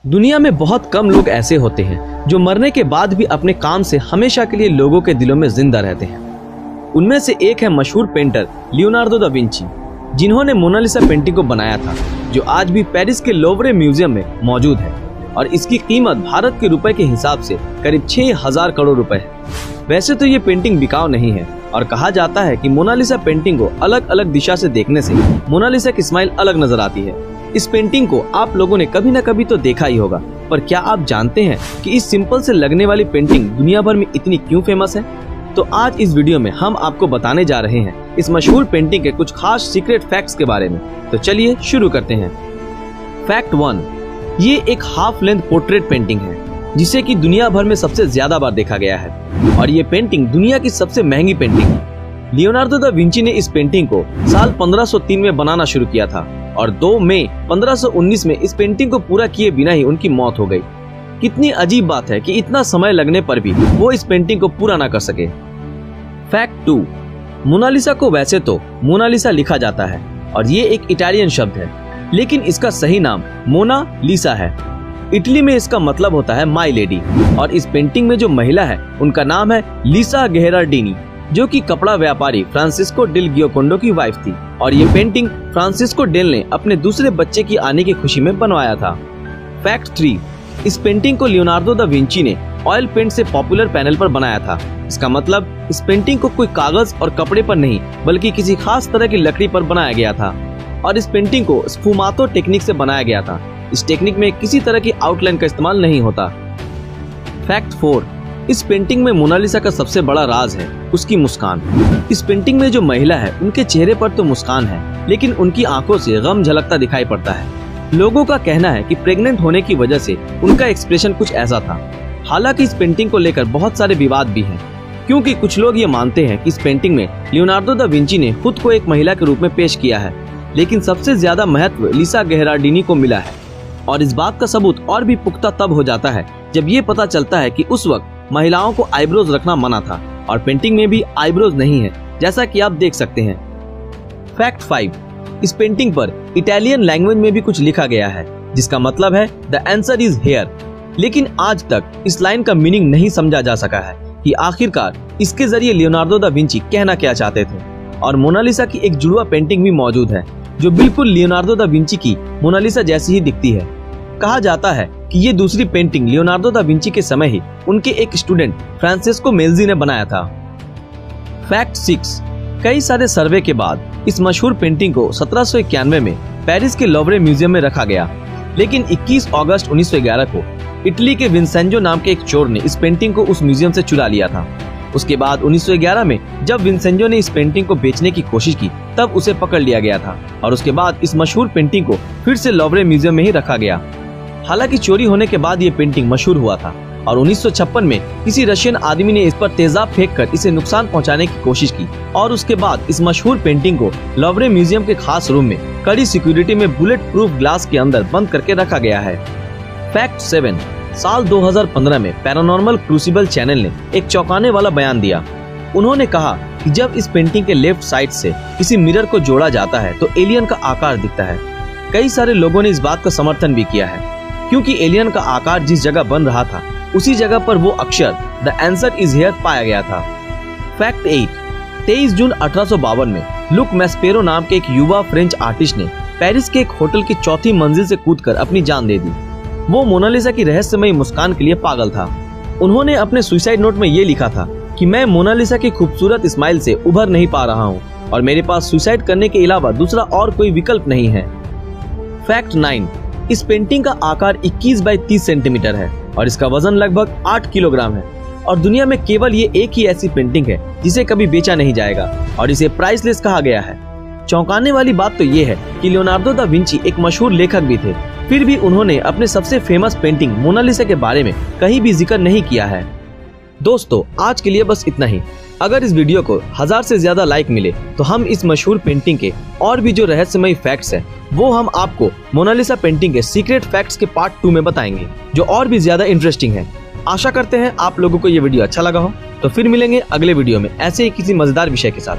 दुनिया में बहुत कम लोग ऐसे होते हैं जो मरने के बाद भी अपने काम से हमेशा के लिए लोगों के दिलों में जिंदा रहते हैं। उनमें से एक है मशहूर पेंटर लियोनार्डो दा विंची, जिन्होंने मोनालिसा पेंटिंग को बनाया था, जो आज भी पेरिस के लोवरे म्यूजियम में मौजूद है और इसकी कीमत भारत के रुपए के हिसाब से करीब 6000 करोड़ रुपए है। वैसे तो ये पेंटिंग बिकाऊ नहीं है और कहा जाता है कि मोनालिसा पेंटिंग को अलग अलग दिशा से देखने से मोनालिसा की स्माइल अलग नजर आती है। इस पेंटिंग को आप लोगों ने कभी न कभी तो देखा ही होगा, पर क्या आप जानते हैं कि इस सिंपल से लगने वाली पेंटिंग दुनिया भर में इतनी क्यों फेमस है? तो आज इस वीडियो में हम आपको बताने जा रहे हैं इस मशहूर पेंटिंग के कुछ खास सीक्रेट फैक्ट्स के बारे में। तो चलिए शुरू करते हैं। फैक्ट 1, ये एक हाफ लेंथ पोर्ट्रेट पेंटिंग है जिसे कि दुनिया भर में सबसे ज्यादा बार देखा गया है और ये पेंटिंग दुनिया की सबसे महंगी पेंटिंग है। लियोनार्डो दा विंची ने इस पेंटिंग को साल 1503 में बनाना शुरू किया था और 2 मई 1519 में इस पेंटिंग को पूरा किए बिना ही उनकी मौत हो गई। कितनी अजीब बात है कि इतना समय लगने पर भी वो इस पेंटिंग को पूरा ना कर सके। फैक्ट 2, मोनालिसा को वैसे तो मोनालिसा लिखा जाता है और ये एक इटालियन शब्द है, लेकिन इसका सही नाम मोना लिसा है। इटली में इसका मतलब होता है माई लेडी और इस पेंटिंग में जो महिला है उनका नाम है लिसा घेरार्डिनी, जो कि कपड़ा व्यापारी फ्रांसिस्को डेल गियोकोंडो की वाइफ थी और ये पेंटिंग फ्रांसिस्को डेल ने अपने दूसरे बच्चे की आने की खुशी में बनवाया था। फैक्ट 3, इस पेंटिंग को लियोनार्डो दा विंची ने ऑयल पेंट से पॉपुलर पैनल पर बनाया था। इसका मतलब इस पेंटिंग को कोई कागज और कपड़े पर नहीं बल्कि किसी खास तरह की लकड़ी पर बनाया गया था और इस पेंटिंग को स्फुमातो टेक्निक से बनाया गया था। इस टेक्निक में किसी तरह की आउटलाइन का इस्तेमाल नहीं होता। फैक्ट 4, इस पेंटिंग में मोनालिसा का सबसे बड़ा राज है उसकी मुस्कान। इस पेंटिंग में जो महिला है उनके चेहरे पर तो मुस्कान है, लेकिन उनकी आंखों से गम झलकता दिखाई पड़ता है। लोगों का कहना है कि प्रेग्नेंट होने की वजह से उनका एक्सप्रेशन कुछ ऐसा था। हालांकि इस पेंटिंग को लेकर बहुत सारे विवाद भी हैं, क्योंकि कुछ लोग ये मानते हैं कि इस पेंटिंग में लियोनार्डो दा विंची ने खुद को एक महिला के रूप में पेश किया है, लेकिन सबसे ज्यादा महत्व लिसा घेरार्डिनी को मिला है और इस बात का सबूत और भी पुख्ता तब हो जाता है जब ये पता चलता है कि उस वक्त महिलाओं को आईब्रोज रखना मना था और पेंटिंग में भी आईब्रोज नहीं है, जैसा कि आप देख सकते हैं। फैक्ट 5, इस पेंटिंग पर इटालियन लैंग्वेज में भी कुछ लिखा गया है जिसका मतलब है द आंसर इज हियर, लेकिन आज तक इस लाइन का मीनिंग नहीं समझा जा सका है कि आखिरकार इसके जरिए लियोनार्डो दा विंची कहना क्या चाहते थे। और मोनालिसा की एक जुड़वा पेंटिंग भी मौजूद है जो बिल्कुल लियोनार्डो दा विंची की मोनालिसा जैसी ही दिखती है। कहा जाता है कि ये दूसरी पेंटिंग लियोनार्डो दा विंची के समय ही उनके एक स्टूडेंट फ्रांसिस्को मेल्जी ने बनाया था। फैक्ट 6, कई सारे सर्वे के बाद इस मशहूर पेंटिंग को 1791 में पेरिस के लोवरे म्यूजियम में रखा गया, लेकिन 21 अगस्त 1911 को इटली के विंसेंजो नाम के एक चोर ने इस पेंटिंग को उस म्यूजियम से चुरा लिया था। उसके बाद 1911 में जब विंसेंजो ने इस पेंटिंग को बेचने की कोशिश की तब उसे पकड़ लिया गया था और उसके बाद इस मशहूर पेंटिंग को फिर से लोवरे म्यूजियम में ही रखा गया। हालांकि चोरी होने के बाद ये पेंटिंग मशहूर हुआ था और 1956 में किसी रशियन आदमी ने इस पर तेजाब फेंककर इसे नुकसान पहुंचाने की कोशिश की और उसके बाद इस मशहूर पेंटिंग को लोवरे म्यूजियम के खास रूम में कड़ी सिक्योरिटी में बुलेट प्रूफ ग्लास के अंदर बंद करके रखा गया है। फैक्ट 7, साल 2015 में पैरानॉर्मल क्रूसिबल चैनल ने एक चौंकाने वाला बयान दिया। उन्होंने कहा कि जब इस पेंटिंग के लेफ्ट साइड से किसी मिरर को जोड़ा जाता है तो एलियन का आकार दिखता है। कई सारे लोगों ने इस बात का समर्थन भी किया है, क्योंकि एलियन का आकार जिस जगह बन रहा था उसी जगह पर वो अक्षर द आंसर इज हियर पाया गया था। फैक्ट 8, 23 जून 1852 में लुक मैस्पेरो नाम के एक युवा फ्रेंच आर्टिस्ट ने पेरिस के एक होटल की 4थी मंजिल से कूदकर अपनी जान दे दी। वो मोनालिसा की रहस्यमयी मुस्कान के लिए पागल था। उन्होंने अपने सुसाइड नोट में ये लिखा था कि मैं मोनालिसा की खूबसूरत स्माइल से उभर नहीं पा रहा हूँ और मेरे पास सुसाइड करने के अलावा दूसरा और कोई विकल्प नहीं है। फैक्ट 9, इस पेंटिंग का आकार 21 बाई 30 सेंटीमीटर है और इसका वजन लगभग 8 किलोग्राम है और दुनिया में केवल ये एक ही ऐसी पेंटिंग है जिसे कभी बेचा नहीं जाएगा और इसे प्राइसलेस कहा गया है। चौंकाने वाली बात तो ये है कि लियोनार्डो दा विंची एक मशहूर लेखक भी थे, फिर भी उन्होंने अपने सबसे फेमस पेंटिंग मोनालिसा के बारे में कहीं भी जिक्र नहीं किया है। दोस्तों, आज के लिए बस इतना ही। अगर इस वीडियो को 1000 से ज्यादा लाइक मिले तो हम इस मशहूर पेंटिंग के और भी जो रहस्यमयी फैक्ट्स हैं वो हम आपको मोनालिसा पेंटिंग के सीक्रेट फैक्ट्स के पार्ट 2 में बताएंगे, जो और भी ज्यादा इंटरेस्टिंग है। आशा करते हैं आप लोगों को ये वीडियो अच्छा लगा हो। तो फिर मिलेंगे अगले वीडियो में ऐसे ही किसी मजेदार विषय के साथ।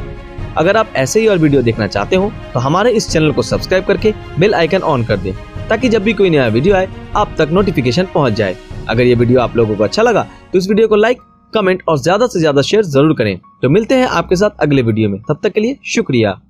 अगर आप ऐसे ही और वीडियो देखना चाहते हो तो हमारे इस चैनल को सब्सक्राइब करके बेल आइकन ऑन कर दें ताकि जब भी कोई नया वीडियो आए आप तक नोटिफिकेशन पहुंच जाए। अगर ये वीडियो आप लोगों को अच्छा लगा तो इस वीडियो को लाइक, कमेंट और ज्यादा से ज्यादा शेयर जरूर करें। तो मिलते हैं आपके साथ अगले वीडियो में, तब तक के लिए शुक्रिया।